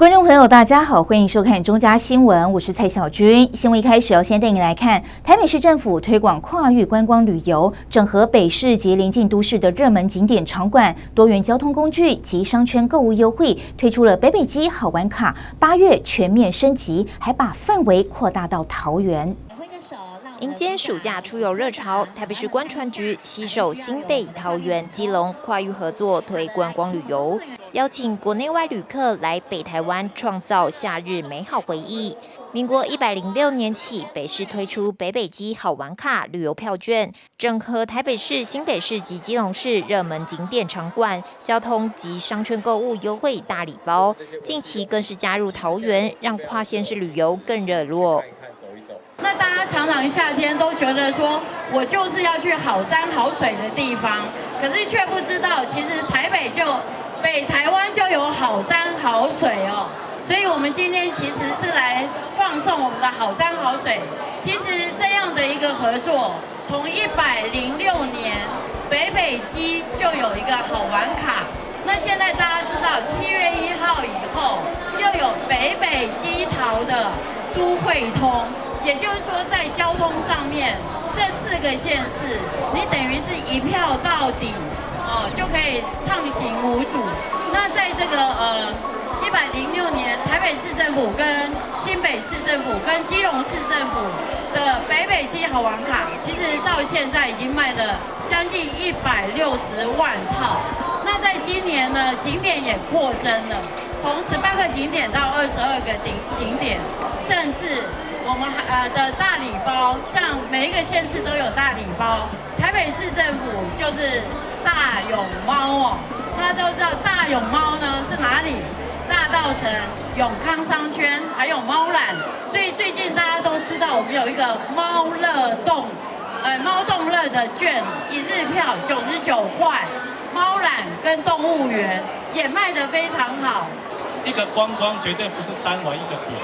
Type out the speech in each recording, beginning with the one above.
观众朋友，大家好，欢迎收看中嘉新闻，我是蔡小军。新闻一开始要先带你来看，台北市政府推广跨域观光旅游，整合北市及邻近都市的热门景点场馆、多元交通工具及商圈购物优惠，推出了北北基好玩卡，8月全面升级，还把范围扩大到桃园。迎接暑假出游热潮，台北市观传局携手新北、桃园、基隆跨域合作推观光旅游，邀请国内外旅客来北台湾创造夏日美好回忆。民国106年起，北市推出北北基好玩卡旅游票券，整合台北市、新北市及基隆市热门景点场馆、交通及商圈购物优惠大礼包。近期更是加入桃园，让跨县市旅游更热络。那大家常常夏天都觉得说，我就是要去好山好水的地方，可是却不知道，其实北台湾就有好山好水哦。所以我们今天其实是来放送我们的好山好水。其实这样的一个合作，从106年北北基就有一个好玩卡。那现在大家知道，7月1号以后又有北北基桃的都会通。也就是说，在交通上面，这4个县市，你等于是一票到底，就可以畅行无阻。那在这个106年，台北市政府跟新北市政府跟基隆市政府的北北基好玩卡，其实到现在已经卖了将近160万套。那在今年呢，景点也扩增了，从18个景点到22个景点，甚至我们的大礼包，像每一个县市都有大礼包。台北市政府就是大勇猫哦，大家都知道大勇猫呢是哪里？大稻埕、永康商圈，还有猫缆。所以最近大家都知道，我们有一个猫动乐的券，一日票99块。猫缆跟动物园也卖得非常好。一个观光绝对不是单玩一个点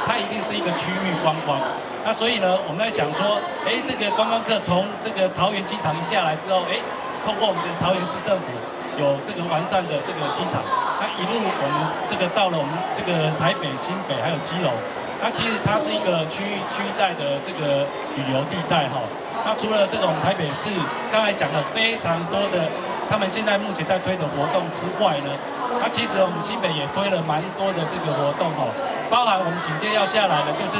它一定是一个区域观光。那所以呢，我们在想说，这个观光客从这个桃园机场一下来之后，通过我们这个桃园市政府有这个完善的这个机场，那一路我们这个到了我们这个台北、新北还有基隆，那其实它是一个区域带的这个旅游地带那除了这种台北市刚才讲了非常多的，他们现在目前在推的活动之外呢。那其实我们新北也推了蛮多的这个活动包含我们紧接要下来的就是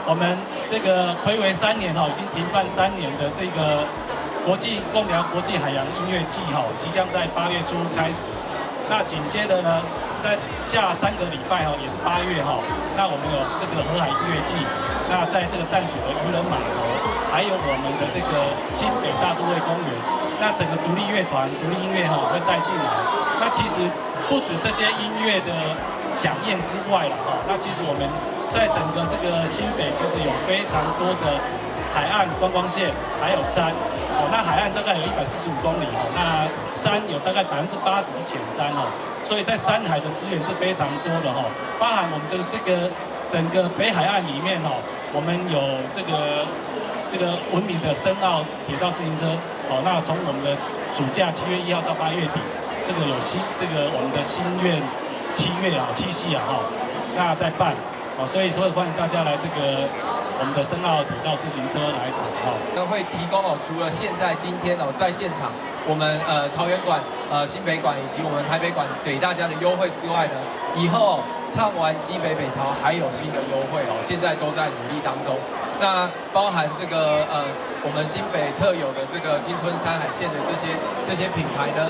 我们这个睽违3年已经停办3年的这个贡寮国际海洋音乐季即将在8月初开始。那紧接着呢，在下3个礼拜也是8月那我们有这个河海音乐季。那在这个淡水的渔人码头，还有我们的这个新北大都会公园，那整个独立乐团、独立音乐会带进来。那其实不止这些音乐的响宴之外那其实我们在整个这个新北其实有非常多的海岸观光线，还有山那海岸大概有145公里那山有大概80%是浅山所以在山海的资源是非常多的包含我们的这个整个北海岸里面我们有这个闻名的深澳铁道自行车那从我们的暑假7月1号到8月底，这个有我们的新月7月七夕那在办所以说欢迎大家来这个我们的深澳铁道自行车来那会提供除了现在今天在现场我们桃园馆、新北馆以及我们台北馆给大家的优惠之外呢，以后唱完基北北桃还有新的优惠现在都在努力当中。那包含这个我们新北特有的这个青春山海线的这些品牌呢，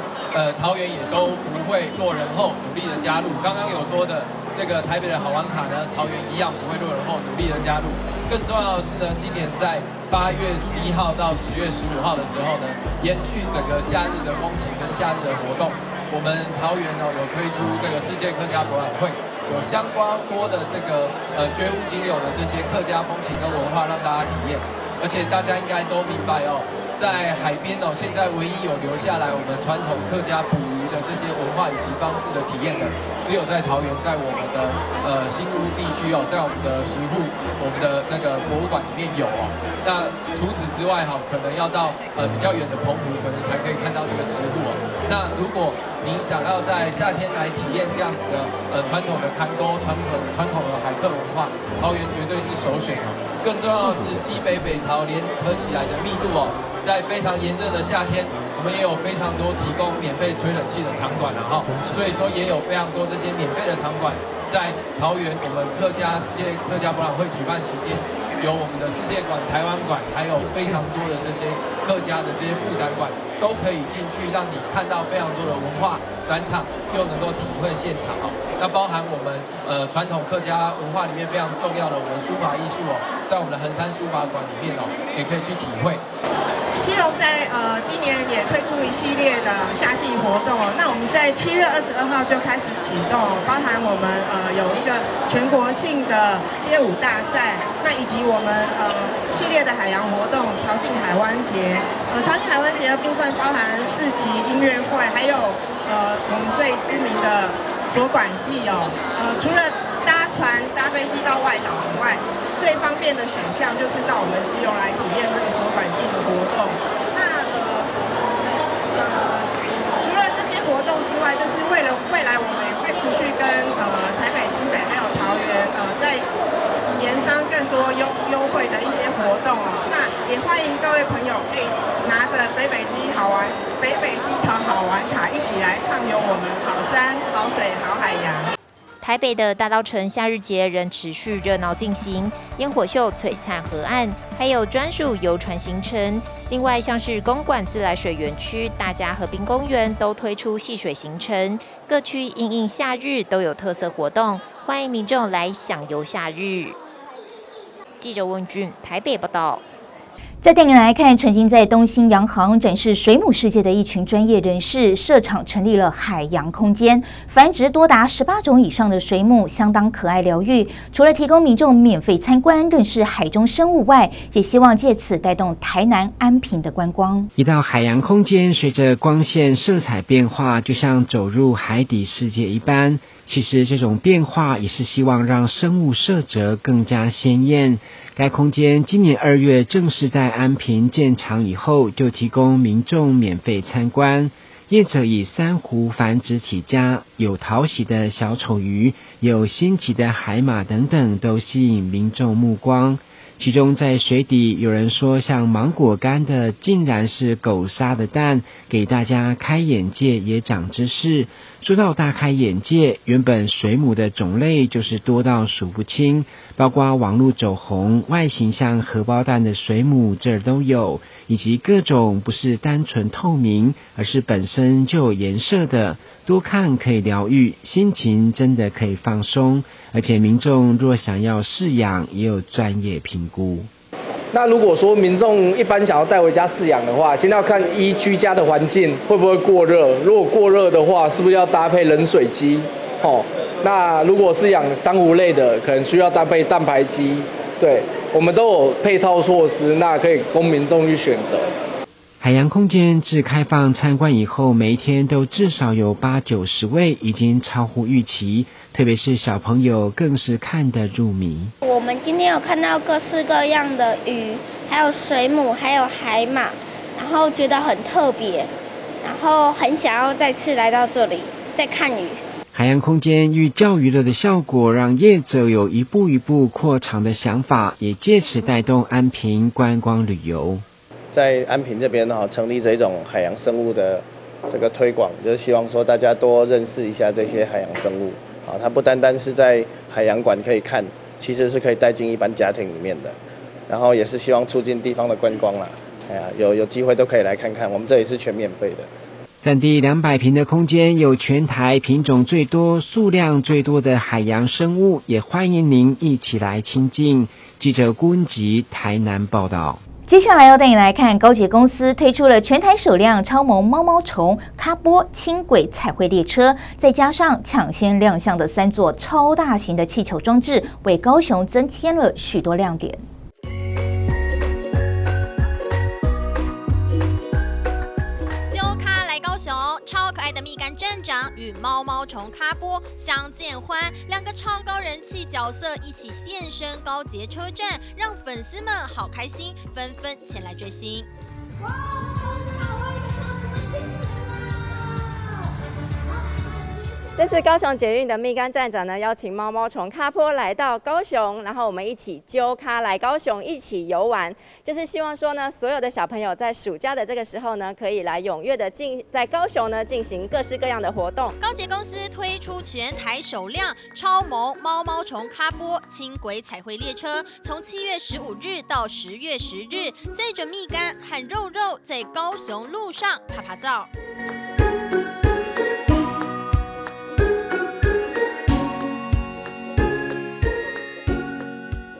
桃园也都不会落人后，努力的加入。刚刚有说的这个台北的好玩卡呢，桃园一样不会落人后，努力的加入。更重要的是呢，今年在8月11号到10月15号的时候呢，延续整个夏日的风情跟夏日的活动，我们桃园有推出这个世界客家博览会，有相关多的这个绝无仅有的这些客家风情跟文化让大家体验。而且大家应该都明白在海边现在唯一有留下来我们传统客家捕鱼的这些文化以及方式的体验的，只有在桃园，在我们的新屋地区哦，在我们的石户、我们的那个博物馆里面有哦。那除此之外哈，可能要到比较远的澎湖，可能才可以看到这个石户哦。那如果您想要在夏天来体验这样子的传统的看沟、传统的海客文化，桃园绝对是首选哦。更重要的是基北北桃联合起来的密度哦，在非常炎热的夏天，我们也有非常多提供免费吹冷气的场馆了哈，所以说也有非常多这些免费的场馆在桃园我们世界客家博览会举办期间。有我们的世界馆、台湾馆，还有非常多的这些客家的这些副展馆，都可以进去，让你看到非常多的文化展场，又能够体会现场哦。那包含我们传统客家文化里面非常重要的我们的书法艺术哦，在我们的衡山书法馆里面哦，也可以去体会。基隆在今年也推出一系列的夏季活动哦。那我们在7月22号就开始启动，包含我们有一个全国性的街舞大赛，那以及我们系列的海洋活动潮境海湾节。潮境海湾节的部分包含市集、音乐会，还有我们最知名的锁管季哦。除了搭船、搭飞机到外岛以外，最方便的选项就是到我们基隆来体验这个锁管季的活动。那除了这些活动之外，就是为了未来我们也会持续跟台北、新北还有桃园在研商更多优惠的一些活动哦。那也欢迎各位朋友可以拿着北北基桃好玩卡一起来畅游我们好山、好水、好海洋。台北的大稻埕夏日节仍持续热闹进行，烟火秀璀璨河岸，还有专属游船行程。另外，像是公馆自来水园区、大家河滨公园都推出戏水行程，各区因应夏日都有特色活动，欢迎民众来享游夏日。记者温俊台北报道。在电影来看，曾经在东兴洋行展示水母世界的一群专业人士设厂成立了海洋空间，繁殖多达18种以上的水母，相当可爱疗愈。除了提供民众免费参观认识海中生物外，也希望借此带动台南安平的观光。一到海洋空间，随着光线色彩变化，就像走入海底世界一般。其实这种变化也是希望让生物色泽更加鲜艳。该空间今年2月正式在安平建厂以后，就提供民众免费参观。业者以珊瑚繁殖起家，有讨喜的小丑鱼，有新奇的海马等等，都吸引民众目光。其中在水底有人说像芒果干的竟然是狗鲨的蛋，给大家开眼界也长知识。说到大开眼界，原本水母的种类就是多到数不清，包括网络走红外形像荷包蛋的水母这儿都有，以及各种不是单纯透明而是本身就有颜色的，多看可以疗愈，心情真的可以放松。而且民众若想要饲养也有专业评估。那如果说民众一般想要带回家饲养的话，先要看居家的环境会不会过热，如果过热的话，是不是要搭配冷水机？那如果是养珊瑚类的，可能需要搭配蛋白机。对，我们都有配套措施，那可以供民众去选择。海洋空间自开放参观以后，每一天都至少有80-90位，已经超乎预期。特别是小朋友更是看得入迷。我们今天有看到各式各样的鱼，还有水母，还有海马，然后觉得很特别，然后很想要再次来到这里再看鱼。海洋空间寓教于乐的效果，让业者有一步一步扩厂的想法，也借此带动安平观光旅游。在安平这边成立这种海洋生物的这个推广，就是希望说大家多认识一下这些海洋生物。它不单单是在海洋馆可以看，其实是可以带进一般家庭里面的。然后也是希望促进地方的观光啦。有机会都可以来看看，我们这里是全免费的。占地200坪的空间，有全台品种最多、数量最多的海洋生物，也欢迎您一起来亲近。记者顾文吉台南报道。接下来要带你来看，高捷公司推出了全台首辆超萌毛毛虫咖波轻轨彩绘列车，再加上抢先亮相的3座超大型的气球装置，为高雄增添了许多亮点。揪咖来高雄，超可爱的蜜柑真与猫猫虫咖波相见欢，两个超高人气角色一起现身高捷车站，让粉丝们好开心，纷纷前来追星。这次高雄捷运的蜜柑站长呢，邀请猫猫虫咖波来到高雄，然后我们一起揪咖来高雄一起游玩，就是希望说呢，所有的小朋友在暑假的这个时候呢，可以来踊跃的在高雄呢进行各式各样的活动。高捷公司推出全台首辆超萌猫猫虫咖波轻轨彩绘列车，从7月15日到10月10日，载着蜜柑和肉肉在高雄路上趴趴走。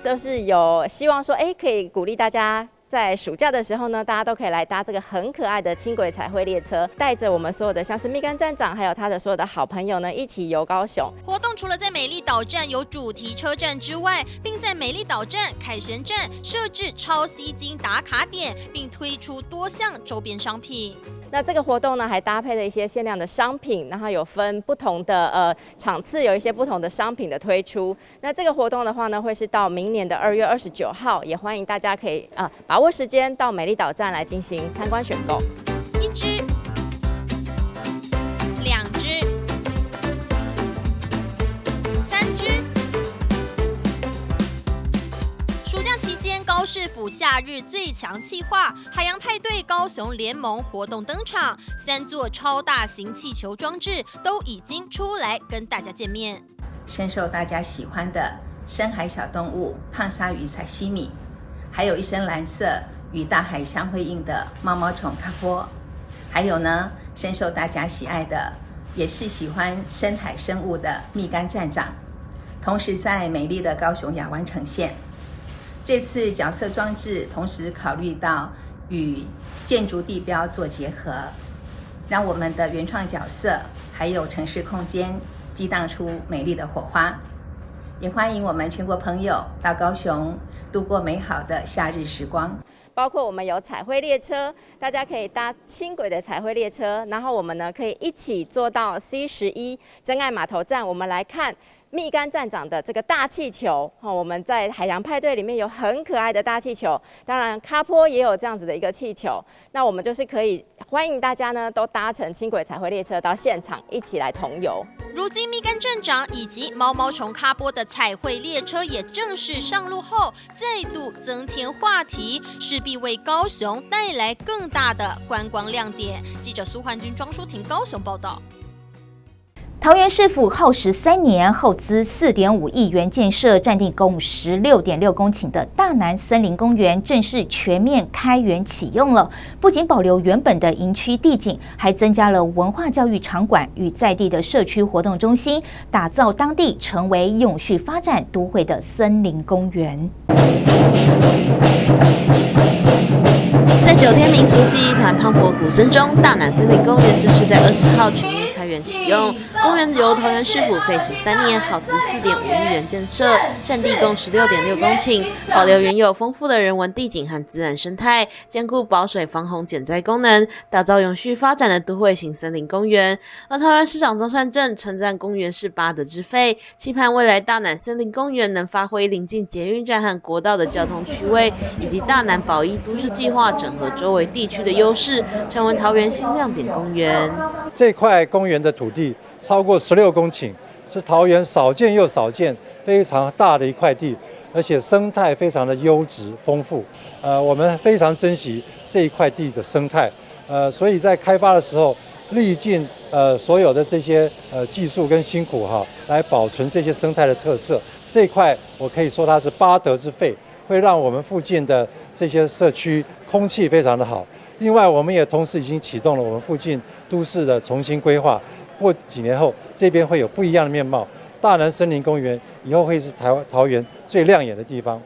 就是有希望说，可以鼓励大家在暑假的时候呢，大家都可以来搭这个很可爱的轻轨彩绘列车，带着我们所有的像是蜜柑站长，还有他的所有的好朋友呢，一起游高雄。活动除了在美丽岛站有主题车站之外，并在美丽岛站、凯旋站设置超吸睛打卡点，并推出多项周边商品。那这个活动呢，还搭配了一些限量的商品，然后有分不同的场次，有一些不同的商品的推出。那这个活动的话呢，会是到明年的2月29号，也欢迎大家可以把握时间到美丽岛站来进行参观选购。1只、2只、3只。暑假期间，高市府夏日最强企划海洋派对高雄联盟活动登场，3座超大型气球装置都已经出来跟大家见面。深受大家喜欢的深海小动物胖鲨鱼沙西米，还有一身蓝色与大海相辉映的猫猫虫咖波，还有呢深受大家喜爱的也是喜欢深海生物的蜜柑站长，同时在美丽的高雄亚湾呈现。这次角色装置同时考虑到与建筑地标做结合，让我们的原创角色还有城市空间激荡出美丽的火花。也欢迎我们全国朋友到高雄度过美好的夏日时光。包括我们有彩绘列车，大家可以搭轻轨的彩绘列车，然后我们呢可以一起坐到 C11 真爱码头站，我们来看蜜柑站长的这个大气球。我们在海洋派对里面有很可爱的大气球，当然咖波也有这样子的一个气球。那我们就是可以欢迎大家呢都搭乘轻轨彩绘列车到现场一起来同游。如今蜜柑站长以及猫猫虫咖波的彩绘列车也正式上路后，再度增添话题，势必为高雄带来更大的观光亮点。记者苏焕君、庄淑婷高雄报道。桃园市府耗时3年，耗资4.5亿元建设占地共16.6公顷的大南森林公园正式全面开园启用了。不仅保留原本的营区地景，还增加了文化教育场馆与在地的社区活动中心，打造当地成为永续发展都会的森林公园。在9天民俗记忆团磅礴鼓声中，大南森林公园正式在20号全面开园启用。公园由桃园市府费时3年，耗资4.5亿元建设，占地共16.6公顷，保留原有丰富的人文地景和自然生态，兼顾保水防洪减灾功能，打造永续发展的都会型森林公园。而桃园市长钟善政称赞公园是八德之肺，期盼未来大南森林公园能发挥临近捷运站和国道的交通区位，以及大南保一都市计划整合周围地区的优势，成为桃园新亮点公园。这块公园的土地超过16公顷，是桃园少见又少见、非常大的一块地，而且生态非常的优质丰富。我们非常珍惜这一块地的生态，所以在开发的时候，历尽所有的这些技术跟辛苦来保存这些生态的特色。这一块我可以说它是八德之肺，会让我们附近的这些社区空气非常的好。另外，我们也同时已经启动了我们附近都市的重新规划。过几年后，这边会有不一样的面貌。大南森林公园以后会是桃园最亮眼的地方。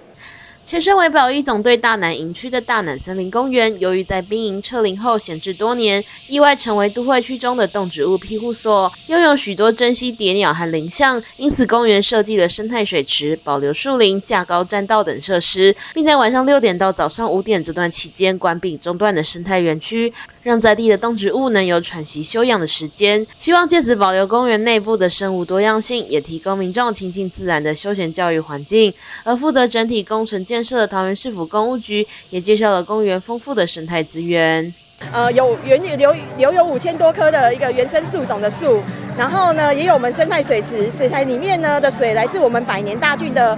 前身为保一总队大南营区的大南森林公园，由于在兵营撤离后闲置多年，意外成为都会区中的动植物庇护所，拥有许多珍稀蝶鸟和林象，因此公园设计了生态水池、保留树林、架高栈道等设施，并在晚上6点到早上5点这段期间关闭中段的生态园区，让在地的动植物能有喘息休养的时间。希望借此保留公园内部的生物多样性，也提供民众亲近自然的休闲教育环境。而负责整体工程建设的桃园市府公务局也介绍了公园丰富的生态资源。有留有5000多棵的一个原生树种的树，然后呢，也有我们生态水池，水台里面呢的水来自我们百年大郡的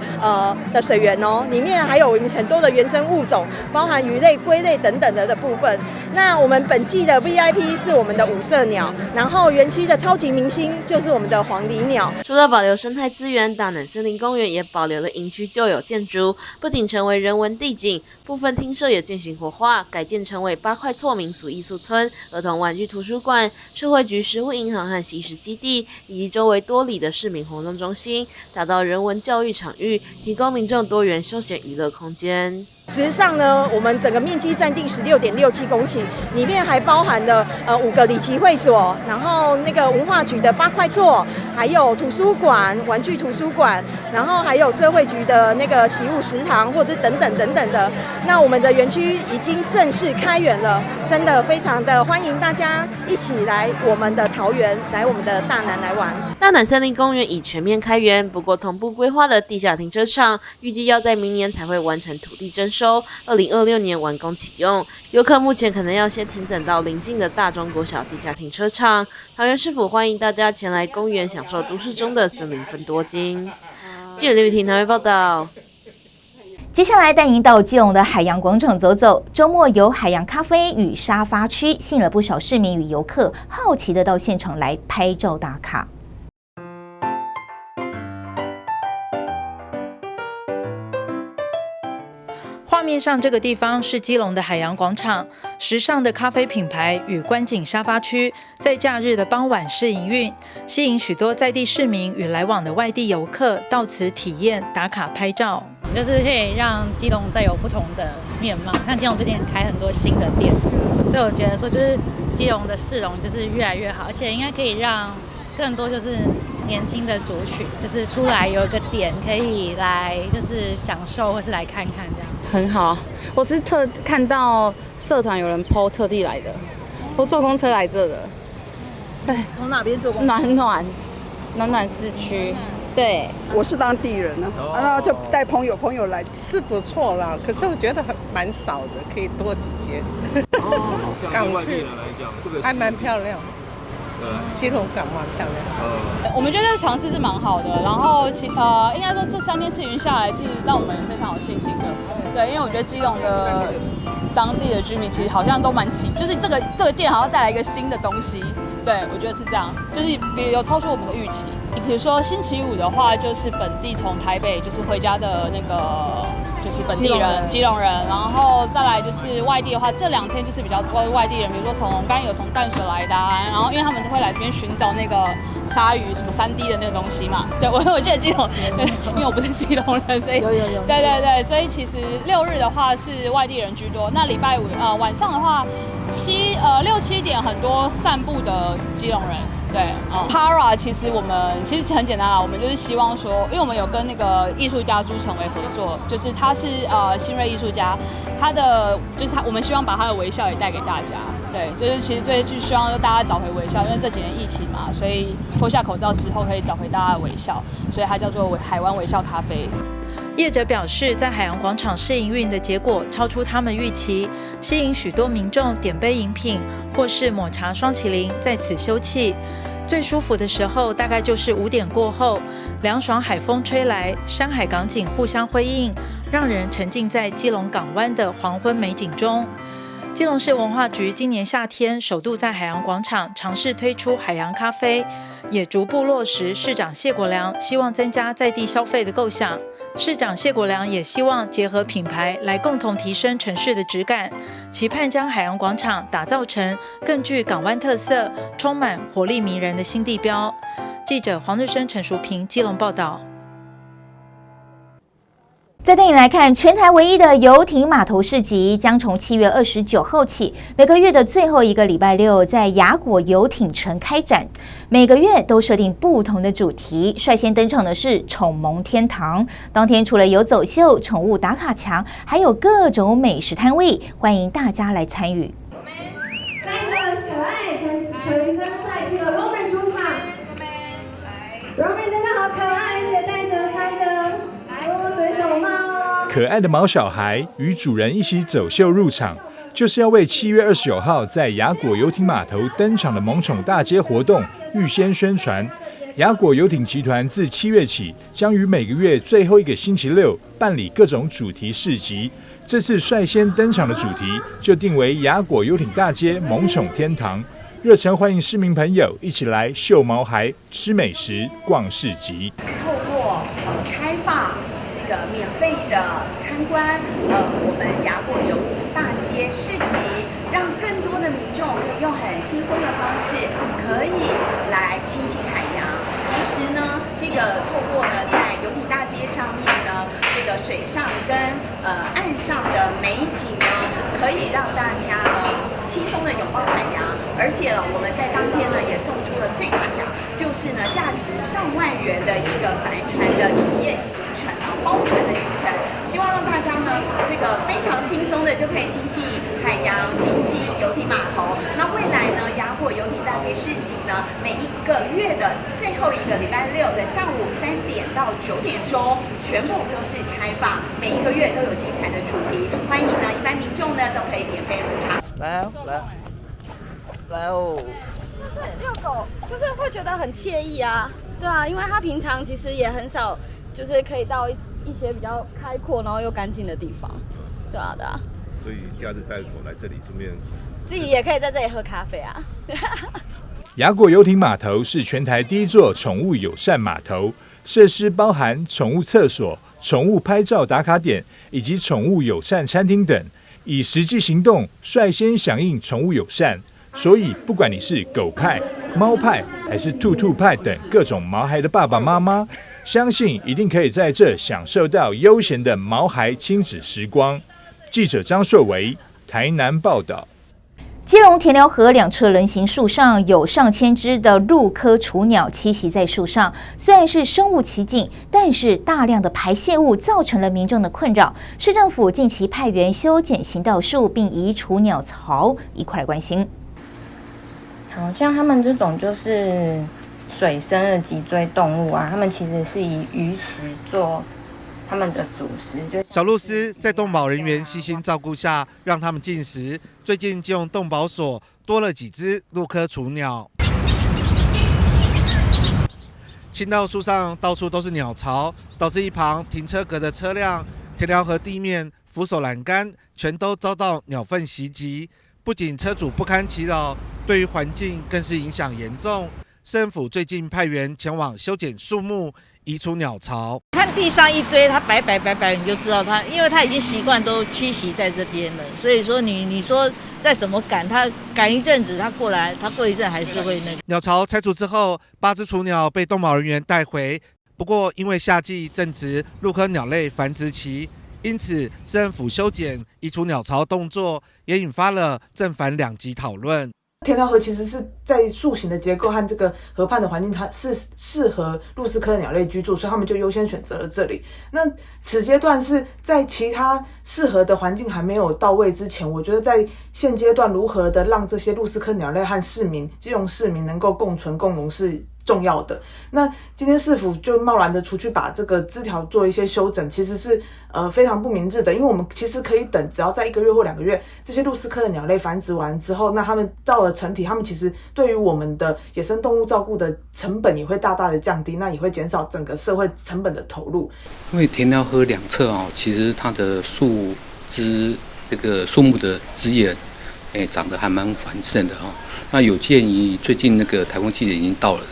水源哦，里面还有我们很多的原生物种，包含鱼类、龟类等等的部分。那我们本季的 VIP 是我们的五色鸟，然后园区的超级明星就是我们的黄鹂鸟。除了保留生态资源，大南森林公园也保留了营区旧有建筑，不仅成为人文地景，部分厅舍也进行活化，改建成为8块厝民俗艺术村、儿童玩具图书馆、社会局食物银行和习食基地，以及周围多里的市民活动中心，打造人文教育场域，提供民众多元休闲娱乐空间。事实上呢，我们整个面积占地16.67公顷，里面还包含了5个里期会所，然后那个文化局的8块厝，还有图书馆、玩具图书馆，然后还有社会局的那个习物食堂，或者等等的。那我们的园区已经正式开园了，真的非常的欢迎大家一起来我们的桃园，来我们的大南来玩。大南森林公园已全面开园，不过同步规划的地下停车场预计要在明年才会完成土地征收，2026年完工启用。游客目前可能要先停等到邻近的大中国小地下停车场。桃园市府欢迎大家前来公园享受都市中的森林分多金。记者刘雨婷台湾报道。接下来带您到基隆的海洋广场走走。周末有海洋咖啡与沙发区，吸引了不少市民与游客好奇的到现场来拍照打卡。画面上这个地方是基隆的海洋广场，时尚的咖啡品牌与观景沙发区在假日的傍晚试营运，吸引许多在地市民与来往的外地游客到此体验打卡拍照，就是可以让基隆再有不同的面貌。像基隆最近开很多新的店，所以我觉得说就是基隆的市容就是越来越好，而且应该可以让更多就是年轻的族群就是出来有一个点可以来就是享受或是来看看这样。很好，我是看到社团有人 po 特地来的，我坐公车来这的。对，从哪边坐公车？暖暖市区。对，我是当地人呢，然后就带朋友来，是不错啦。可是我觉得蛮少的，可以多几间。港去还蛮漂亮。基隆港蛮漂亮。我们觉得尝试是蛮好的，然后应该说这3天试营下来是让我们非常有信心的。对，因为我觉得基隆的当地的居民其实好像都蛮就是这个店好像带来一个新的东西。对，我觉得是这样，就是有超出我们的预期。比如说星期五的话，就是本地从台北就是回家的那个。就是本地人、基隆人，然后再来就是外地的话，这2天就是比较多外地人，比如说刚刚有从淡水来的然后因为他们会来这边寻找那个鲨鱼什么3D 的那个东西嘛。对，我记得基隆，因为我不是基隆人，所以有。对，所以其实6日的话是外地人居多，那礼拜5晚上的话6、7点很多散步的基隆人。对，Para 其实很简单啦，我们就是希望说，因为我们有跟那个艺术家朱成维合作，就是他是新锐艺术家，我们希望把他的微笑也带给大家。对，就是其实最希望大家找回微笑，因为这几年疫情嘛，所以脱下口罩之后可以找回大家的微笑，所以它叫做海湾微笑咖啡。业者表示，在海洋广场试营运的结果超出他们预期，吸引许多民众点杯饮品或是抹茶双麒麟在此休憩。最舒服的时候大概就是5点过后，凉爽海风吹来，山海港景互相辉映，让人沉浸在基隆港湾的黄昏美景中。基隆市文化局今年夏天首度在海洋广场尝试推出海洋咖啡，也逐步落实市长谢国良希望增加在地消费的构想。市长谢国良也希望结合品牌来共同提升城市的质感，期盼将海洋广场打造成更具港湾特色、充满活力迷人的新地标。记者黄日升、陈淑平基隆报道。再带你来看，全台唯一的游艇码头市集将从7月29号起，每个月的最后一个礼拜六在雅果游艇城开展。每个月都设定不同的主题，率先登场的是宠萌天堂。当天除了有走秀、宠物打卡墙，还有各种美食摊位，欢迎大家来参与。可爱的毛小孩与主人一起走秀入场，就是要为7月29号在雅果游艇码头登场的萌宠大街活动预先宣传。雅果游艇集团自7月起，将于每个月最后一个星期六办理各种主题市集。这次率先登场的主题就定为雅果游艇大街萌宠天堂，热诚欢迎市民朋友一起来秀毛孩、吃美食、逛市集。透过开放这个免费的参观我们雅果游艇大街市集，让更多的民众可以用很轻松的方式可以来亲近海洋。同时呢，这个透过呢在游艇大街上面呢，这个水上跟岸上的美景呢，可以让大家呢轻松的拥抱海洋。而且我们在当天呢也送出了最大奖，就是呢价值上万元的一个帆船的体验行程包船的行程，希望让大家呢这个非常轻松的就可以亲近海洋、亲近游艇码头。那未来呢，雅果游艇大街市集呢，每一个月的最后一个礼拜六的下午3点到9点钟，全部都是开放，每一个月都有精彩的主题，欢迎呢一般民众呢都可以免费入场。来哦！对，遛狗就是会觉得很惬意啊，对啊，因为他平常其实也很少，就是可以到一些比较开阔然后又干净的地方，对啊，对啊。所以假日带狗来这里，顺便自己也可以在这里喝咖啡啊。雅果游艇码头是全台第一座宠物友善码头，设施包含宠物厕所、宠物拍照打卡点以及宠物友善餐厅等，以实际行动率先响应宠物友善。所以，不管你是狗派、猫派，还是兔兔派等各种毛孩的爸爸妈妈，相信一定可以在这享受到悠闲的毛孩亲子时光。记者张硕维，台南报道。基隆田寮河两侧人行树上有上千只的鹭科雏鸟栖息在树上，虽然是生物奇景，但是大量的排泄物造成了民众的困扰。市政府近期派员修剪行道树，并移除鸟巢，一块来关心。好像他们这种就是水生的脊椎动物啊，他们其实是以鱼食做他们的主食。小鹭鸶在动保人员悉心照顾下，让他们进食。最近基隆动保所多了几只鹭科雏鸟。行道树上到处都是鸟巢，导致一旁停车格的车辆、田寮河地面、扶手栏杆全都遭到鸟粪袭击。不仅车主不堪其扰，对于环境更是影响严重。市政府最近派员前往修剪树木，移除鸟巢。看地上一堆，它白，你就知道它，因为它已经习惯都栖息在这边了。所以说你说再怎么赶，它赶一阵子，它过来，它过一阵还是会那个。鸟巢拆除之后，8只雏鸟被动保人员带回。不过因为夏季正值鹭科鸟类繁殖期，因此市政府修剪移除鸟巢动作，也引发了正反两极讨论。田寮河其实是在树形的结构和这个河畔的环境，它是适合鹭鸶科的鸟类居住，所以他们就优先选择了这里。那此阶段是在其他适合的环境还没有到位之前，我觉得在现阶段如何的让这些鹭鸶科鸟类和基隆市民能够共存共荣是重要的。那今天市府就贸然的出去把这个枝条做一些修整，其实是非常不明智的，因为我们其实可以等，只要在1个月或2个月，这些鹭鸶科的鸟类繁殖完之后，那他们到了成体，他们其实对于我们的野生动物照顾的成本也会大大的降低，那也会减少整个社会成本的投入。因为田寮河两侧其实它的树枝这个树木的枝叶，长得还蛮繁盛的那有鉴于最近那个台风季节已经到了。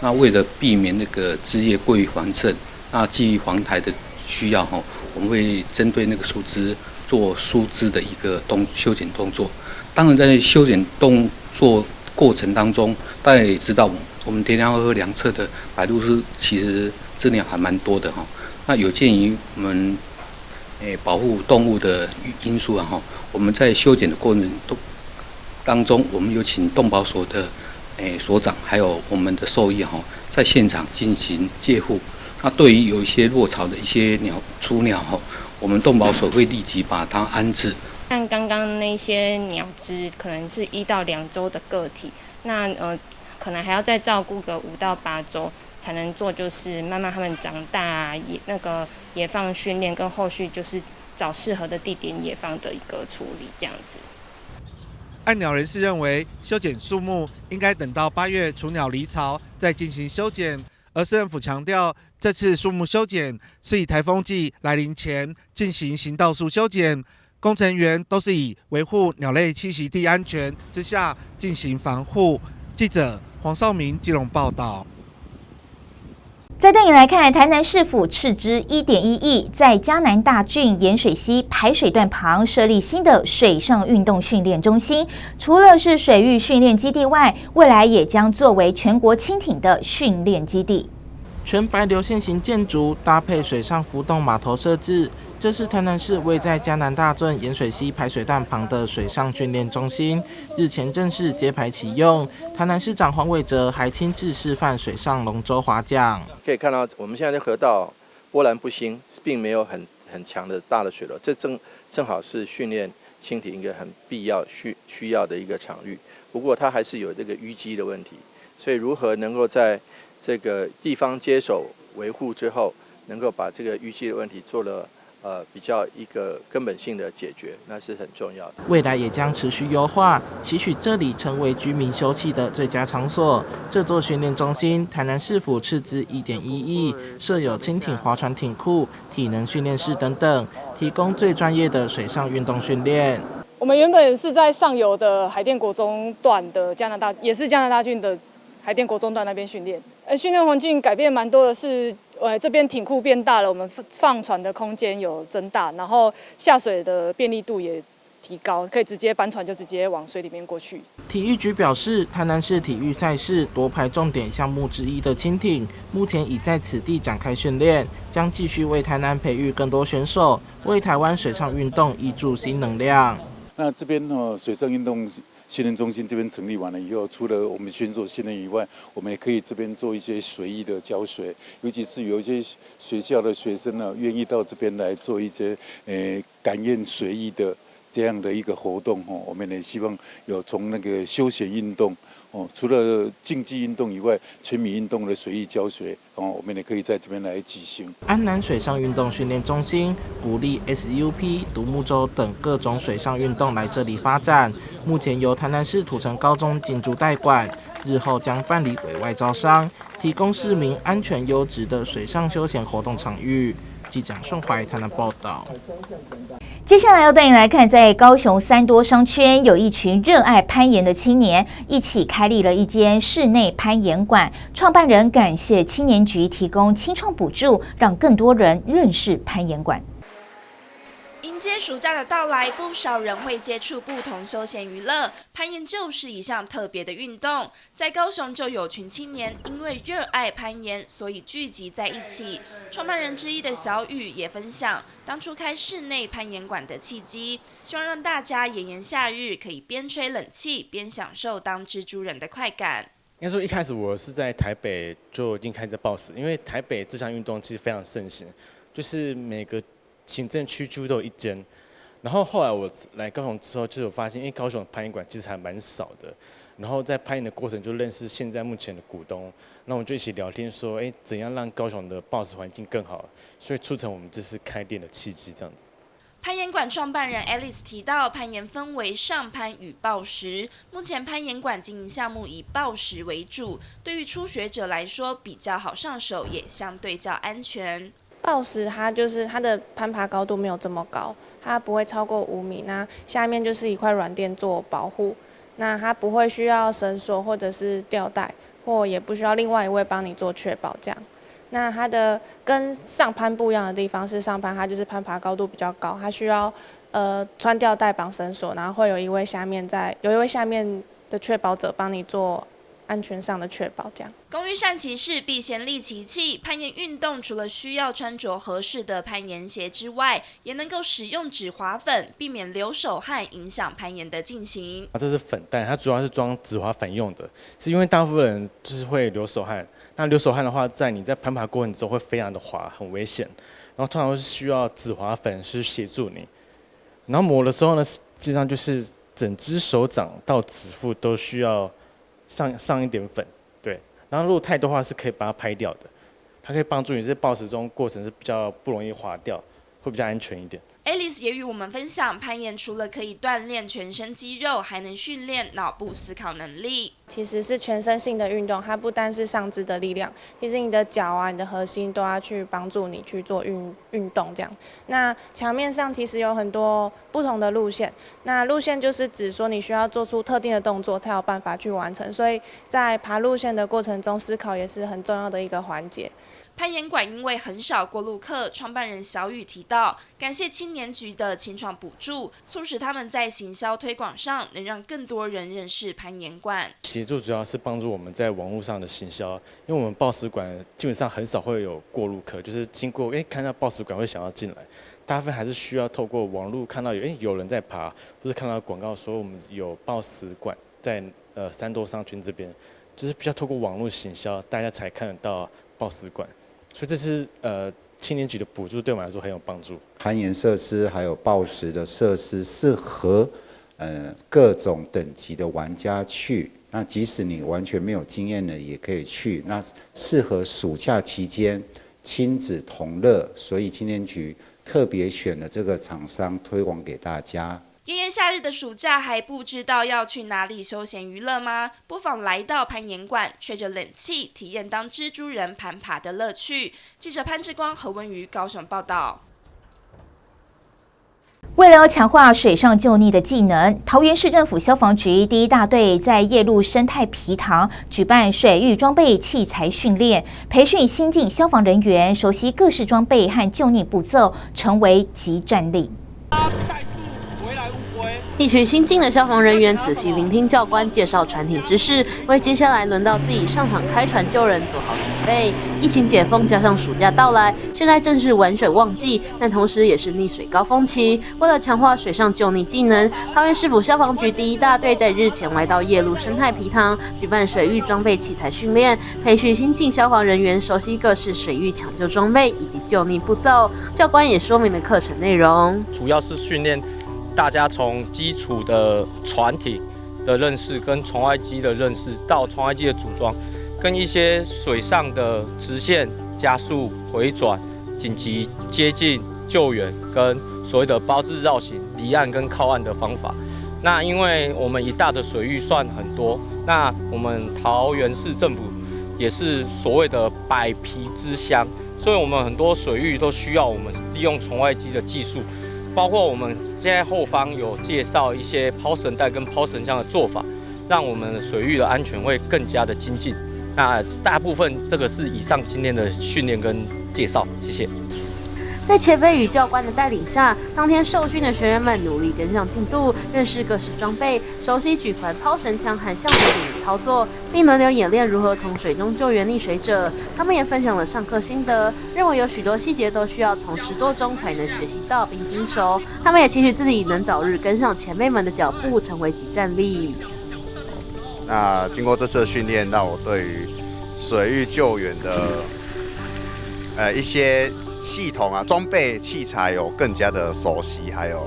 那为了避免那个枝叶过于繁盛，那基于防台的需要我们会针对那个树枝做疏枝的一个修剪动作。当然，在修剪动作过程当中，大家也知道，我们田寮河两侧的白鹭鸶其实知鸟还蛮多的那有鉴于我们保护动物的因素我们在修剪的过程当中，我们有请动保所的所长还有我们的兽医在现场进行戒护。那对于有一些落巢的一些雏鸟我们动保所会立即把它安置。像刚刚那些鸟只可能是1到2周的个体，那可能还要再照顾个5到8周才能做，就是慢慢它们长大那个野放训练，跟后续就是找适合的地点野放的一个处理这样子。爱鸟人士认为，修剪树木应该等到8月雏鸟离巢再进行修剪，而市政府强调，这次树木修剪是以台风季来临前进行行道树修剪，工程员都是以维护鸟类栖息地安全之下进行防护。记者黄少明基隆报道。再带你来看，台南市府斥资1.1亿，在嘉南大郡盐水溪排水段旁设立新的水上运动训练中心。除了是水域训练基地外，未来也将作为全国轻艇的训练基地。全白流线型建筑搭配水上浮动码头设置，这是台南市位在嘉南大圳盐水溪排水段旁的水上训练中心，日前正式揭牌启用。台南市长黄伟哲还亲自示范水上龙舟划桨。可以看到，我们现在的河道波澜不兴，并没有很强的大的水流，这正好是训练轻艇一个很必要需要的一个场域。不过它还是有这个淤积的问题，所以如何能够在这个地方接手维护之后，能够把这个淤积的问题做了比较一个根本性的解决，那是很重要的。未来也将持续优化，期许这里成为居民休憩的最佳场所。这座训练中心，台南市府斥资1.1亿，设有轻艇划船艇库、体能训练室等等，提供最专业的水上运动训练。我们原本是在上游的海淀国中段的也是嘉南大郡的海淀国中段那边训练。训练环境改变蛮多的是，这边艇库变大了，我们放船的空间有增大，然后下水的便利度也提高，可以直接搬船就直接往水里面过去。体育局表示，台南市体育赛事夺牌重点项目之一的轻艇，目前已在此地展开训练，将继续为台南培育更多选手，为台湾水上运动挹注新能量。那这边水上运动训练中心这边成立完了以后，除了我们选手训练以外，我们也可以这边做一些水域的教学，尤其是有一些学校的学生呢，愿意到这边来做一些感验水域的这样的一个活动哦。我们也希望有从那个休闲运动哦，除了竞技运动以外，全民运动的水域教学哦，我们也可以在这边来举行。安南水上运动训练中心鼓励 SUP、独木舟等各种水上运动来这里发展。目前由台南市土城高中进驻代管，日后将办理委外招商，提供市民安全优质的水上休闲活动场域。记者顺怀台南报道。接下来要带你来看，在高雄三多商圈有一群热爱攀岩的青年，一起开立了一间室内攀岩馆。创办人感谢青年局提供青创补助，让更多人认识攀岩馆。迎接暑假的到来，不少人会接触不同休闲娱乐，攀岩就是一项特别的运动。在高雄就有群青年因为热爱攀岩，所以聚集在一起。创办人之一的小雨也分享当初开室内攀岩馆的契机，希望让大家炎炎夏日可以边吹冷气边享受当蜘蛛人的快感。应该说一开始我是在台北就已经开始抱死，因为台北这项运动其实非常盛行，就是每个行政区几乎都有一间，然后后来我来高雄之后，就有发现，因为高雄的攀岩馆其实还蛮少的。然后在攀岩的过程就认识现在目前的股东，那我们就一起聊天说，怎样让高雄的抱石环境更好，所以促成我们这次开店的契机这样子。攀岩馆创办人 Alice 提到，攀岩分为上攀与抱石。目前攀岩馆经营项目以抱石为主，对于初学者来说比较好上手，也相对较安全。抱石它就是它的攀爬高度没有这么高，它不会超过5米，那下面就是一块软垫做保护，那它不会需要绳索或者是吊带，或也不需要另外一位帮你做确保这样。那它的跟上攀不一样的地方是，上攀它就是攀爬高度比较高，它需要穿吊带绑绳索，然后会有一位下面的确保者帮你做安全上的确保这样。工欲善其事，必先利其器。攀岩运动除了需要穿着合适的攀岩鞋之外，也能够使用止滑粉，避免流手汗影响攀岩的进行。这是粉袋，它主要是装止滑粉用的，是因为大部分人就是会流手汗。那流手汗的话，你在攀爬过程中会非常的滑，很危险。然后通常是需要止滑粉是协助你。然后抹的时候呢，基本上就是整只手掌到指腹都需要上一点粉，对。然后如果太多的话是可以把它拍掉的，它可以帮助你在抱石中过程是比较不容易滑掉，会比较安全一点。Alice 也与我们分享，攀岩除了可以锻炼全身肌肉，还能训练脑部思考能力。其实是全身性的运动，它不单是上肢的力量，其实你的脚啊、你的核心都要去帮助你去做运动这样。那墙面上其实有很多不同的路线，那路线就是指说你需要做出特定的动作才有办法去完成，所以在爬路线的过程中，思考也是很重要的一个环节。攀岩馆因为很少过路客，创办人小雨提到，感谢青年局的青创补助，促使他们在行销推广上能让更多人认识攀岩馆。协助主要是帮助我们在网络上的行销，因为我们抱石馆基本上很少会有过路客，就是经过看到抱石馆会想要进来，大部分还是需要透过网络看到有人在爬，或是看到广告说我们有抱石馆在三多商圈这边，就是比较透过网络行销，大家才看得到抱石馆。所以这是青年局的补助对我们来说很有帮助。攀岩设施还有抱石的设施适合各种等级的玩家去。那即使你完全没有经验的也可以去。那适合暑假期间亲子同乐，所以青年局特别选了这个厂商推广给大家。炎炎夏日的暑假，还不知道要去哪里休闲娱乐吗？不妨来到攀岩馆，吹着冷气，体验当蜘蛛人攀爬的乐趣。记者潘志光、何文瑜高雄报道。为了强化水上救溺的技能，桃园市政府消防局第1大队在夜鹿生态皮塘举办水域装备器材训练，培训新进消防人员熟悉各式装备和救溺步骤，成为即战力。一群新进的消防人员仔细聆听教官介绍船艇知识，为接下来轮到自己上场开船救人做好准备。疫情解封加上暑假到来，现在正是玩水旺季，但同时也是溺水高峰期。为了强化水上救溺技能，桃园市府消防局第1大队在日前来到夜鹿生态皮塘举办水域装备器材训练，培训新进消防人员熟悉各式水域抢救装备以及救溺步骤。教官也说明了课程内容，主要是训练大家从基础的船体的认识，跟船外机的认识，到船外机的组装，跟一些水上的直线、加速、回转、紧急接近、救援，跟所谓的包制绕行、离岸跟靠岸的方法。那因为我们一大的水域算很多，那我们桃园市政府也是所谓的百皮之乡，所以我们很多水域都需要我们利用船外机的技术。包括我们现在后方有介绍一些抛绳带跟抛绳枪的做法，让我们水域的安全会更加的精进。那大部分这个是以上今天的训练跟介绍，谢谢。在前辈与教官的带领下，当天受训的学员们努力跟上进度，认识各式装备，熟悉举帆、抛绳枪和橡皮艇的操作，并轮流演练如何从水中救援溺水者。他们也分享了上课心得，认为有许多细节都需要从10多中才能学习到并精熟。他们也期许自己能早日跟上前辈们的脚步，成为即战力。那经过这次的训练，让我对于水域救援的一些系统啊、装备、器材有更加的熟悉，还有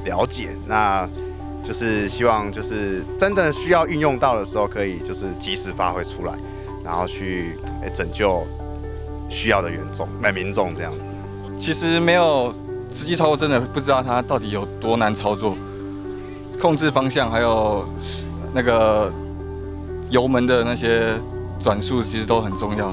了解。那就是希望，就是真的需要运用到的时候，可以就是及时发挥出来，然后去拯救需要的民众这样子。其实没有实际操作，真的不知道它到底有多难操作，控制方向还有那个油门的那些转速，其实都很重要。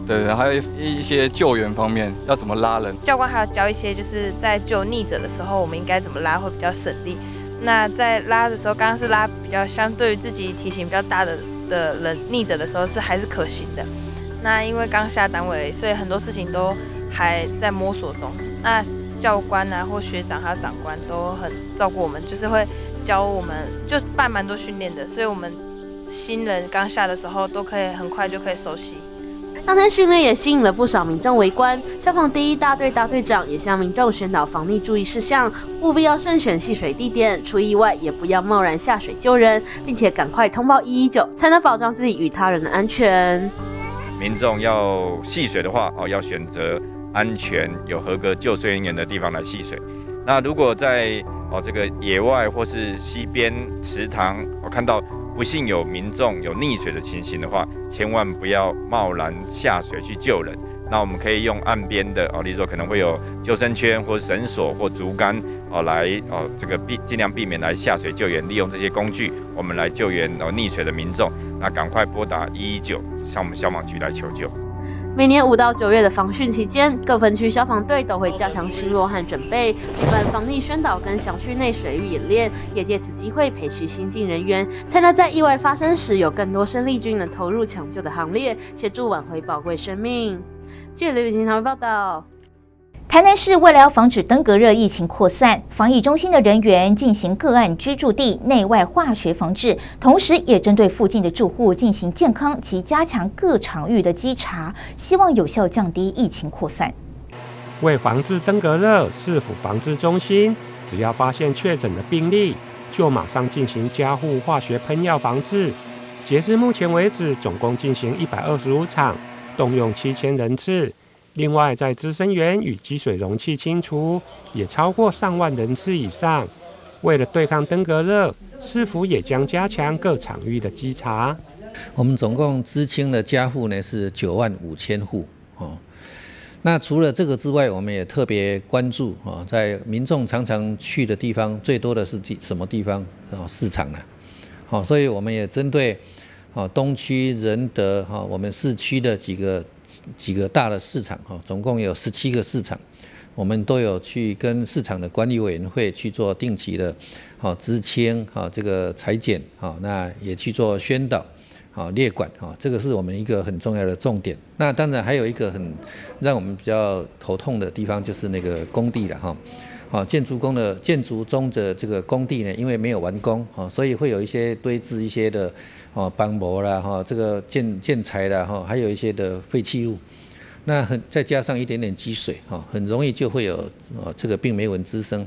对，还有一些救援方面要怎么拉人。教官还要教一些，就是在救溺者的时候，我们应该怎么拉会比较省力。那在拉的时候，刚刚是拉比较相对于自己体型比较大的人溺者的时候，还是可行的。那因为刚下单位，所以很多事情都还在摸索中。那教官啊或学长还有长官都很照顾我们，就是会教我们，就办蛮多训练的，所以我们新人刚下的时候都可以很快就可以熟悉。当天训练也吸引了不少民众围观，消防第1大队大队长也向民众宣导防溺注意事项，务必要慎选戏水地点，出意外也不要贸然下水救人，并且赶快通报119，才能保障自己与他人的安全。民众要戏水的话，要选择安全、有合格救生人员的地方来戏水。那如果在这个野外或是溪边、池塘，我看到不幸有民众有溺水的情形的话，千万不要贸然下水去救人，那我们可以用岸边的例如说可能会有救生圈或绳索或竹竿来这个尽量避免来下水救援，利用这些工具我们来救援溺水的民众，那赶快拨打119向我们消防局来求救。每年5到9月的防汛期间，各分区消防队都会加强巡逻和准备，举办防溺宣导跟小区内水域演练，也借此机会培训新进人员，才能在意外发生时有更多生力军能投入抢救的行列，协助挽回宝贵生命。记者刘雨婷台报道。台南市为了要防止登革热疫情扩散，防疫中心的人员进行个案居住地内外化学防治，同时也针对附近的住户进行健康及加强各场域的稽查，希望有效降低疫情扩散。为防治登革热，市府防治中心只要发现确诊的病例，就马上进行加护化学喷药防治。截至目前为止，总共进行125场，动用7000人次。另外，在滋生源与积水容器清除也超过上万人次以上。为了对抗登革热，市府也将加强各场域的稽查。我们总共知清的家户呢是95000户那除了这个之外，我们也特别关注在民众常常去的地方，最多的是什么地方市场呢？所以我们也针对东区、仁德我们市区的几个大的市场总共有17个市场，我们都有去跟市场的管理委员会去做定期的知清这个裁剪那也去做宣导列管这个是我们一个很重要的重点。那当然还有一个很让我们比较头痛的地方，就是那个工地了建筑中的这个工地呢，因为没有完工所以会有一些堆置一些的板模啦这个建材啦还有一些的废弃物，那再加上一点点积水很容易就会有这个病媒蚊滋生。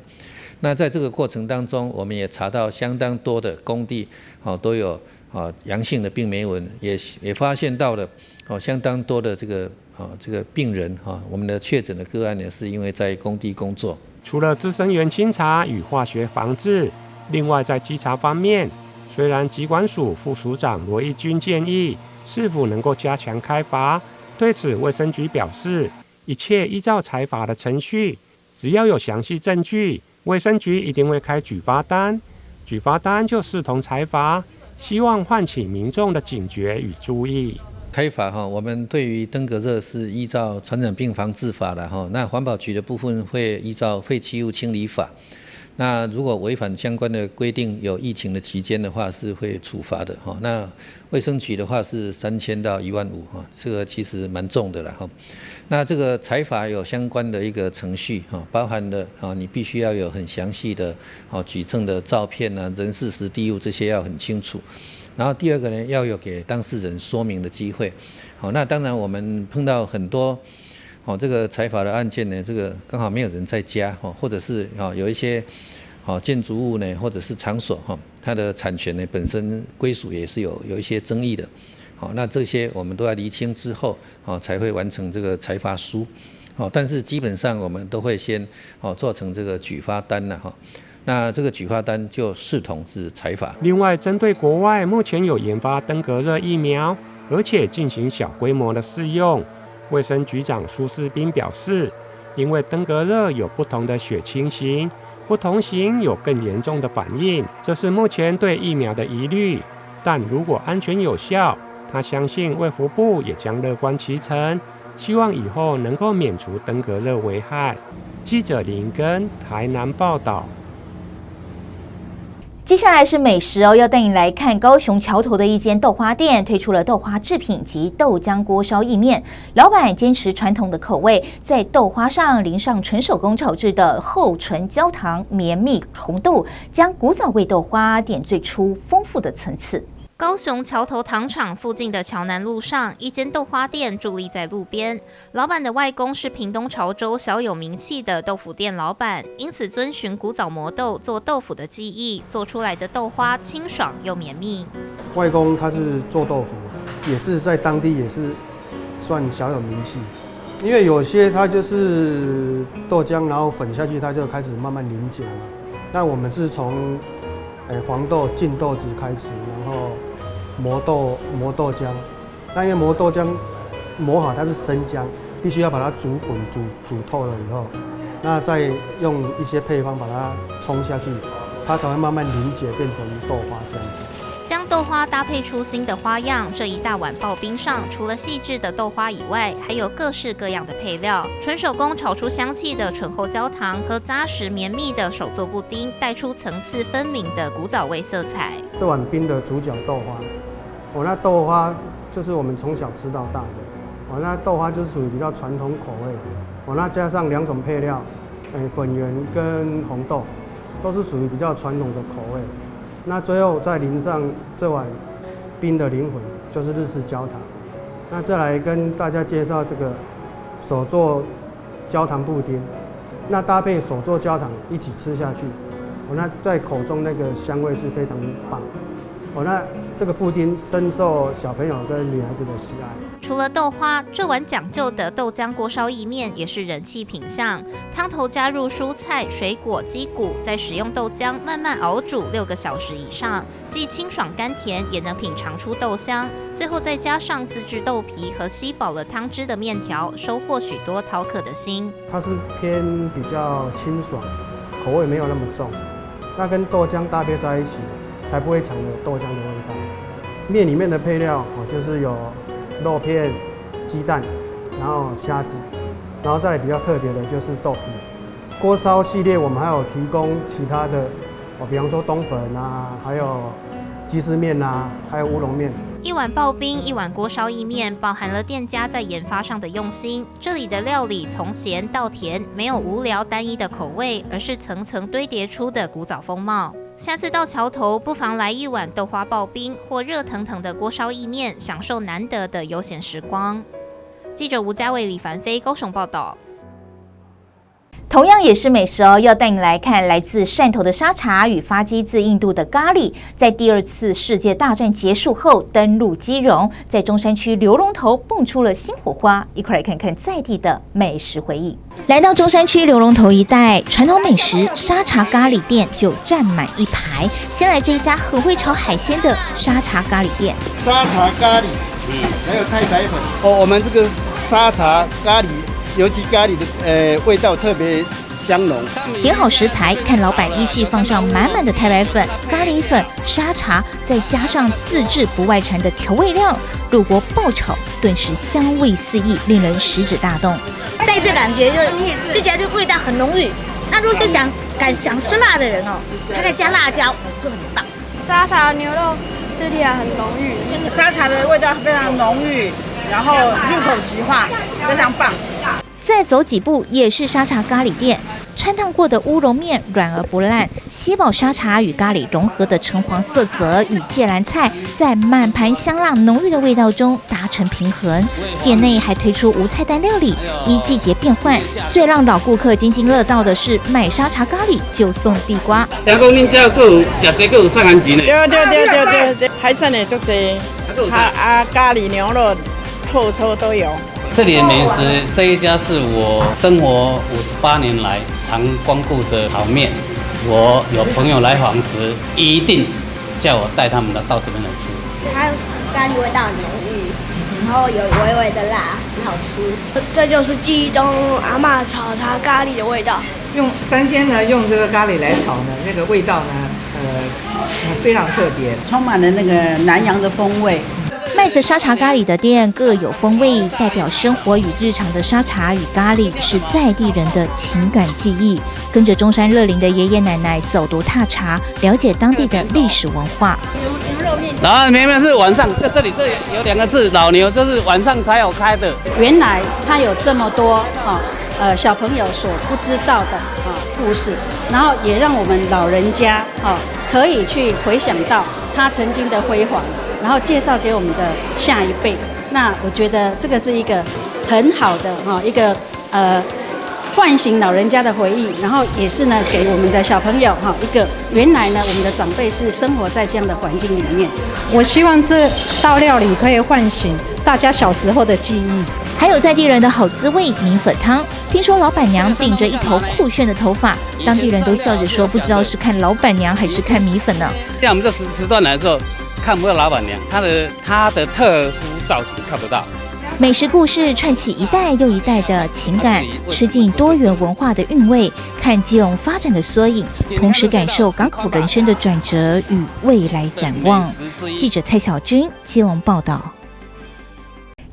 那在这个过程当中，我们也查到相当多的工地都有阳性的病媒蚊，也发现到了相当多的这个病人我们的确诊的个案呢，是因为在工地工作。除了滋生源清查与化学防治，另外在稽查方面，虽然疾管署副署长罗义军建议市府能够加强开罚，对此卫生局表示，一切依照裁罚的程序，只要有详细证据，卫生局一定会开举发单，举发单就视同裁罚，希望唤起民众的警觉与注意。开罚我们对于登革热是依照传染病防治法的那环保局的部分会依照废弃物清理法。那如果违反相关的规定，有疫情的期间的话，是会处罚的那卫生局的话是3000到15000这个其实蛮重的了那这个裁罚有相关的一个程序包含了你必须要有很详细的举证的照片人事时地物这些要很清楚。然后第二个呢，要有给当事人说明的机会那当然我们碰到很多这个裁罚的案件呢，这个刚好没有人在家或者是有一些建筑物呢或者是场所它的产权呢本身归属也是有一些争议的那这些我们都要厘清之后才会完成这个裁罚书但是基本上我们都会先做成这个举发单那这个举发单就视同是裁罚。另外，针对国外目前有研发登革热疫苗，而且进行小规模的试用，卫生局长苏世斌表示，因为登革热有不同的血清型，不同型有更严重的反应，这是目前对疫苗的疑虑。但如果安全有效，他相信卫福部也将乐观其成，希望以后能够免除登革热危害。记者林根台南报道。接下来是美食要带你来看高雄桥头的一间豆花店推出了豆花制品及豆浆锅烧意面，老板坚持传统的口味，在豆花上淋上纯手工炒制的厚醇焦糖绵密红豆，将古早味豆花点缀出丰富的层次。高雄桥头糖厂附近的桥南路上，一间豆花店伫立在路边。老板的外公是屏东潮州小有名气的豆腐店老板，因此遵循古早磨豆做豆腐的技艺，做出来的豆花清爽又绵密。外公他是做豆腐，也是在当地也是算小有名气，因为有些它就是豆浆，然后粉下去，它就开始慢慢凝结了。那我们是从黄豆浸豆子开始，然后磨豆浆。那因为磨豆浆磨好它是生浆，必必须要把它煮滚、煮透了以后，那再用一些配方把它冲下去，它才会慢慢凝结变成豆花这样子。将豆花搭配出新的花样，这一大碗刨冰上，除了细致的豆花以外，还有各式各样的配料。纯手工炒出香气的醇厚焦糖和扎实绵密的手做布丁，带出层次分明的古早味色彩。这碗冰的主角豆花，那豆花就是我们从小吃到大的，那豆花就是属于比较传统口味，那加上2种配料，粉圆跟红豆，都是属于比较传统的口味。那最后再淋上这碗冰的灵魂，就是日式焦糖。那再来跟大家介绍这个手做焦糖布丁，那搭配手做焦糖一起吃下去，那在口中那个香味是非常棒。那这个布丁深受小朋友跟女孩子的喜爱。除了豆花，这碗讲究的豆浆锅烧意面也是人气品项。汤头加入蔬菜、水果、鸡骨，再使用豆浆慢慢熬煮6个小时以上，既清爽甘甜，也能品尝出豆香。最后再加上自制豆皮和吸饱了汤汁的面条，收获许多饕客的心。它是偏比较清爽，口味没有那么重，那跟豆浆搭配在一起，才不会抢了豆浆的味道。面里面的配料就是有肉片、鸡蛋，然后虾子，然后再来比较特别的就是豆皮。锅烧系列我们还有提供其他的，比方说冬粉啊，还有鸡丝面啊，还有乌龙面。一碗刨冰，一碗锅烧意面，饱含了店家在研发上的用心。这里的料理从咸到甜，没有无聊单一的口味，而是层层堆叠出的古早风貌。下次到桥头，不妨来一碗豆花刨冰或热腾腾的锅烧意面，享受难得的悠闲时光。记者吴家伟、李凡飞高雄报道。同样也是美食哦，要带你来看来自汕头的沙茶与发迹自印度的咖喱，在第2次世界大战结束后登陆基隆，在中山区刘龙头蹦出了新火花，一块来看看在地的美食回忆。来到中山区刘龙头一带，传统美食沙茶咖喱店就占满一排。先来这一家很会炒海鲜的沙茶咖喱店，沙茶咖喱，还有太白粉。我们这个沙茶咖喱。尤其咖喱的味道特别香浓。点好食材，看老板依序放上满满的太白粉、咖喱粉、沙茶，再加上自制不外传的调味料，入锅爆炒，顿时香味四溢，令人食指大动。在这感觉就觉得这味道很浓郁。那如果是想吃辣的人哦，它再加辣椒就很棒。沙茶牛肉吃起来很浓郁，沙茶的味道非常浓郁，然后入口即化，非常棒。再走几步也是沙茶咖喱店，穿烫过的乌龙面软而不烂，吸饱沙茶与咖喱融合的橙黄色泽与芥蓝菜，在满盘香辣浓郁的味道中达成平衡。店内还推出无菜单料理，依季节变换。最让老顾客津津乐道的是买沙茶咖喱就送地瓜。听讲恁这还有吃这个有送含钱的？对，海产的足多，咖喱牛肉、透都有。这里的美食，这一家是我生活58年来常光顾的炒面。我有朋友来访时，一定叫我带他们到这边来吃。它咖喱味道很浓郁，然后有微微的辣，很好吃。这就是记忆中阿嬷炒茶咖喱的味道。用三鲜呢，用这个咖喱来炒呢，那个味道呢，非常特别，充满了那个南洋的风味。卖着沙茶咖喱的店各有风味，代表生活与日常的沙茶与咖喱是在地人的情感记忆。跟着中山乐龄的爷爷奶奶走读踏茶，了解当地的历史文化。牛肉面，然后面是晚上，这里有2个字老牛，这是晚上才有开的。原来它有这么多小朋友所不知道的故事，然后也让我们老人家可以去回想到它曾经的辉煌。然后介绍给我们的下一辈，那我觉得这个是一个很好的一个唤醒老人家的回忆，然后也是呢给我们的小朋友一个原来呢我们的长辈是生活在这样的环境里面。我希望这道料理可以唤醒大家小时候的记忆。还有在地人的好滋味米粉汤，听说老板娘顶着一头酷炫的头发，当地人都笑着说不知道是看老板娘还是看米粉呢。像我们这时段来的时候，看不到老板娘，她的特殊造型看不到。美食故事串起一代又一代的情感，吃进多元文化的韵味，看基隆发展的缩影，同时感受港口人生的转折与未来展望。记者蔡小军基隆报道。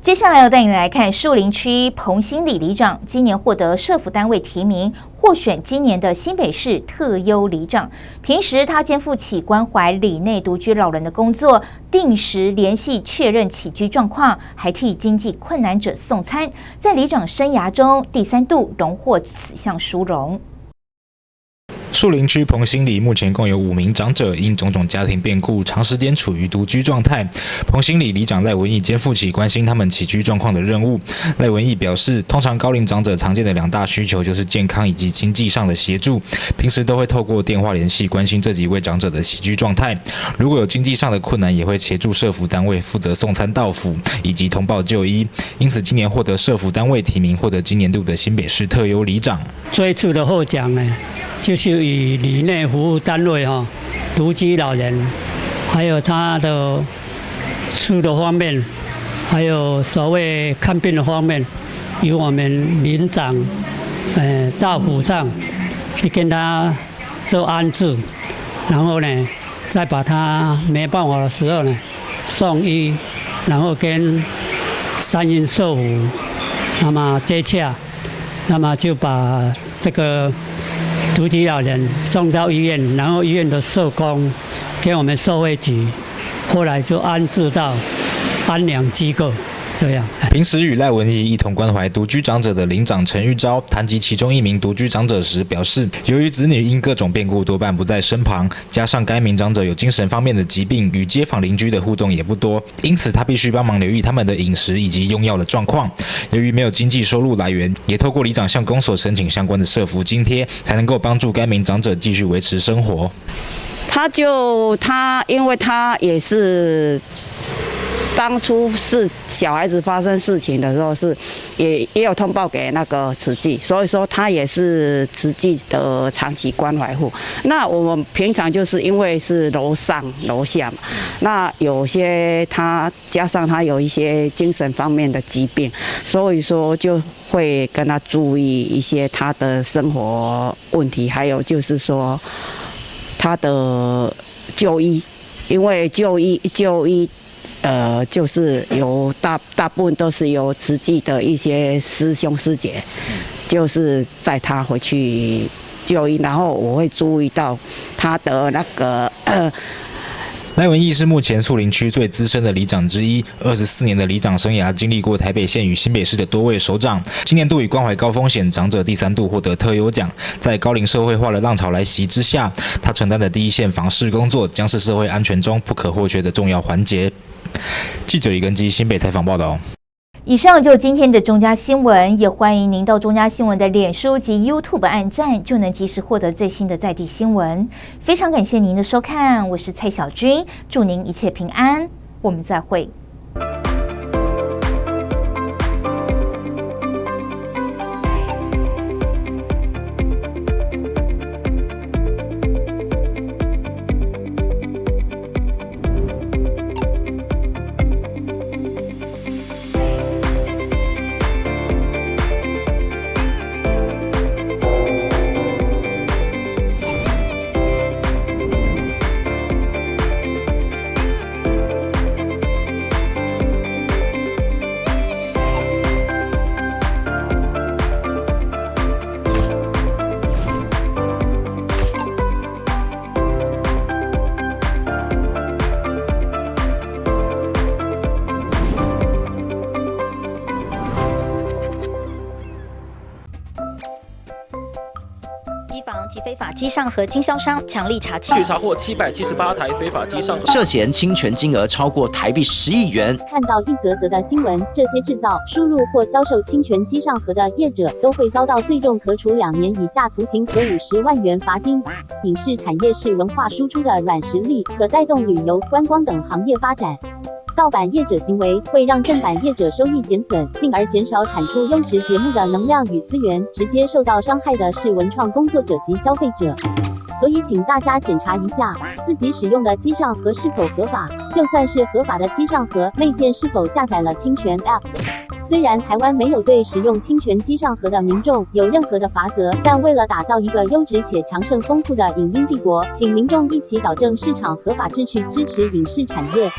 接下来要带你来看树林区彭新里里长今年获得社福单位提名，获选今年的新北市特优里长。平时他肩负起关怀里内独居老人的工作，定时联系确认起居状况，还替经济困难者送餐，在里长生涯中第3度荣获此项殊荣。树林区彭新里目前共有5名长者因种种家庭变故，长时间处于独居状态。彭新里里长赖文义肩负起关心他们起居状况的任务。赖文义表示，通常高龄长者常见的2大需求就是健康以及经济上的协助，平时都会透过电话联系关心这几位长者的起居状态。如果有经济上的困难，也会协助社福单位负责送餐到府以及通报就医。因此，今年获得社福单位提名，获得今年度的新北市特优里长。最初的获奖呢，就是以里内服务单位独居老人，还有他的吃的方面，还有所谓看病的方面，由我们邻长到府上去跟他做安置，然后呢，再把他没办法的时候呢送医，然后跟3营社福那么接洽，那么就把这个独居老人送到医院，然后医院的社工给我们社会局，后来就安置到安养机构。这样，平时与赖文义一同关怀独居长者的邻长陈玉昭谈及其中1名独居长者时表示，由于子女因各种变故多半不在身旁，加上该名长者有精神方面的疾病，与街坊邻居的互动也不多，因此他必须帮忙留意他们的饮食以及用药的状况。由于没有经济收入来源，也透过里长向公所申请相关的社福津贴，才能够帮助该名长者继续维持生活。因为他也是。当初是小孩子发生事情的时候，也有通报给那个慈济，所以说他也是慈济的长期关怀户。那我们平常就是因为是楼上楼下嘛，那有些他加上他有一些精神方面的疾病，所以说就会跟他注意一些他的生活问题，还有就是说他的就医，因为就医。就是由大部分都是由慈济的一些师兄师姐，就是载他回去就医，然后我会注意到他的那个赖文义是目前树林区最资深的里长之一，24年的里长生涯经历过台北县与新北市的多位首长。今年度以关怀高风险长者第3度获得特优奖。在高龄社会化的浪潮来袭之下，他承担的第一线防事工作将是社会安全中不可或缺的重要环节。记者李根基新北采访报道。以上就今天的中嘉新闻，也欢迎您到中嘉新闻的脸书及 YouTube 按赞，就能及时获得最新的在地新闻。非常感谢您的收看，我是蔡小军，祝您一切平安，我们再会。及非法机上盒经销商强力查据查获778台非法机上盒，涉嫌侵权金额超过台币10亿元。看到一则则的新闻，这些制造、输入或销售侵权机上盒的业者都会遭到最重可处2年以下徒刑和50万元罚金。影视产业是文化输出的软实力，可带动旅游、观光等行业发展。盗版业者行为会让正版业者收益减损，进而减少产出优质节目的能量与资源，直接受到伤害的是文创工作者及消费者。所以请大家检查一下自己使用的机上盒是否合法，就算是合法的机上盒，内建是否下载了侵权 App。虽然台湾没有对使用侵权机上盒的民众有任何的罚则，但为了打造一个优质且强盛丰富的影音帝国，请民众一起导正市场合法秩序，支持影视产业。